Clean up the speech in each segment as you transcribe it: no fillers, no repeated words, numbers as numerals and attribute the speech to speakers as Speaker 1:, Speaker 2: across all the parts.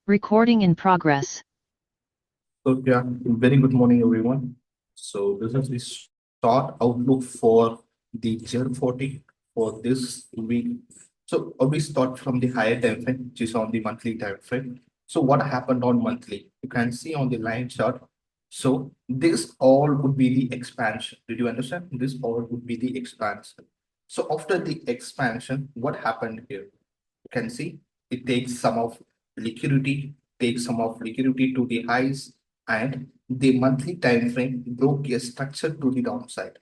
Speaker 1: Recording in progress.
Speaker 2: So yeah, very good morning, everyone. So this is the short outlook for the GER40 for this week. So we start from the higher time frame, which is on the monthly time frame. So what happened on monthly? You can see on the line chart. So this all would be the expansion. Did you understand? This all would be the expansion. So after the expansion, what happened here? You can see it takes some of liquidity to the highs, and the monthly time frame broke a structure to the downside.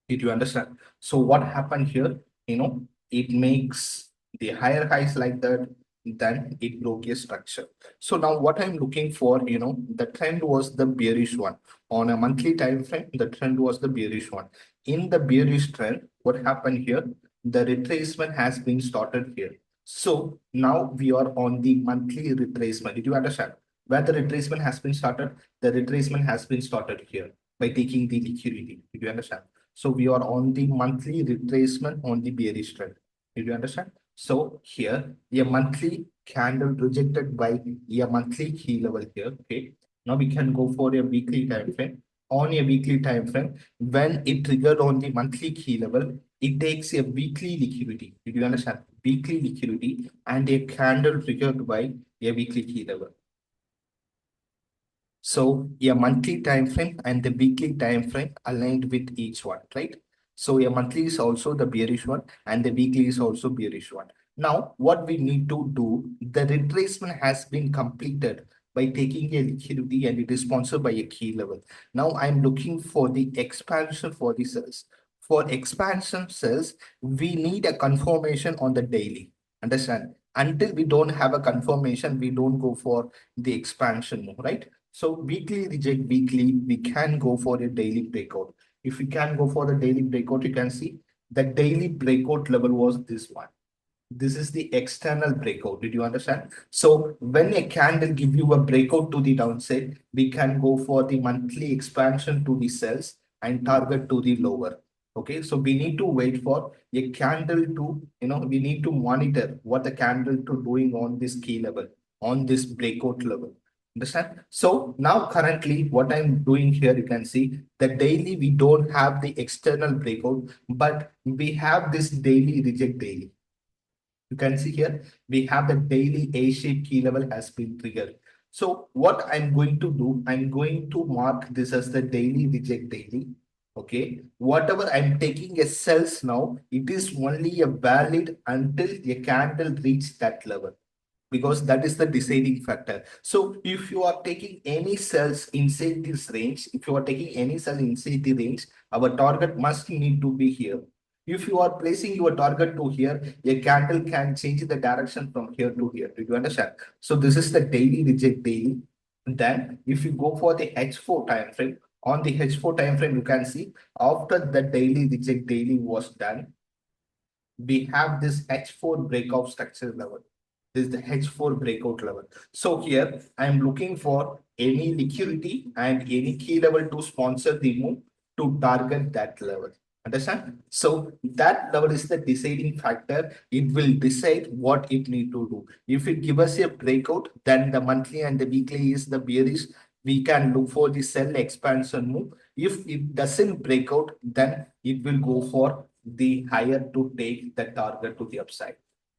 Speaker 2: Did you understand? So what happened here? It makes the higher highs like that, then it broke a structure. So now what I'm looking for, the trend was the bearish one. On a monthly time frame, the trend was the bearish one. In the bearish trend, what happened here? The retracement has been started here. So now we are on the monthly retracement. Did you understand? Where the retracement has been started? The retracement has been started here by taking the liquidity. Did you understand? So we are on the monthly retracement on the bearish trend. Did you understand? So here, a monthly candle rejected by a monthly key level here. Okay. Now we can go for a weekly time frame. On a weekly time frame, when it triggered on the monthly key level, it takes a weekly liquidity. Did you understand? Weekly liquidity and a candle triggered by a weekly key level. So a monthly time frame and the weekly time frame aligned with each one, right? So a monthly is also the bearish one and the weekly is also bearish one. Now, what we need to do, the retracement has been completed by taking a liquidity and it is sponsored by a key level. Now I'm looking for the expansion for the cells. For expansion cells, we need a confirmation on the daily. Understand? Until we don't have a confirmation, we don't go for the expansion move, right? So weekly reject weekly, we can go for a daily breakout. If we can go for the daily breakout, you can see the daily breakout level was this one. This is the external breakout. Did you understand? So when a candle give you a breakout to the downside, we can go for the monthly expansion to the cells and target to the lower. Okay, so we need to wait for a candle to, we need to monitor what the candle to doing on this key level, on this breakout level. Understand? So now currently what I'm doing here, you can see the daily we don't have the external breakout, but we have this daily reject daily. You can see here, we have the daily A-shaped key level has been triggered. So what I'm going to do, I'm going to mark this as the daily reject daily. Okay. Whatever I'm taking as cells now, it is only a valid until a candle reach that level, because that is the deciding factor. So if you are taking any cells inside this range, if you are taking any cell inside the range, our target must need to be here. If you are placing your target to here, a candle can change the direction from here to here. Do you understand? So this is the daily reject daily. Then if you go for the H4 time frame, on the H4 time frame, you can see after the daily reject daily was done, we have this H4 breakout structure level. This is the H4 breakout level. So here I'm looking for any liquidity and any key level to sponsor the move to target that level. Understand? So that level is the deciding factor. It will decide what it need to do. If it gives us a breakout, then the monthly and the weekly is the bearish. We can look for the sell expansion move. If it doesn't break out, then it will go for the higher to take the target to the upside.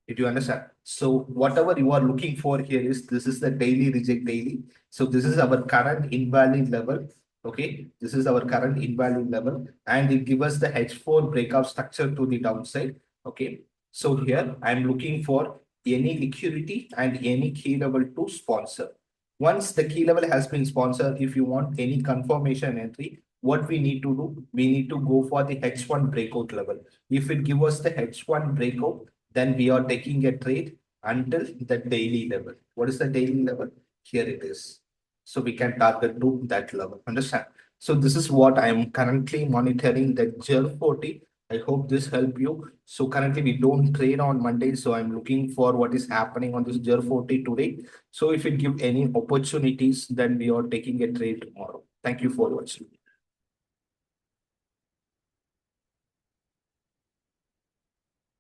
Speaker 2: Did you understand? So whatever you are looking for here is, this is the daily reject daily. So this is our current invalid level. Okay, this is our current invalid level, and it gives us the H4 breakout structure to the downside. Okay, so here I'm looking for any liquidity and any key level to sponsor. Once the key level has been sponsored, if you want any confirmation entry, what we need to do, we need to go for the H1 breakout level. If it gives us the H1 breakout, then we are taking a trade until the daily level. What is the daily level? Here it is. So we can target to that level. Understand? So this is what I am currently monitoring, the GER40. I hope this help you. So currently we don't trade on Monday. So I'm looking for what is happening on this GER40 today. So if it give any opportunities, then we are taking a trade tomorrow. Thank you for watching.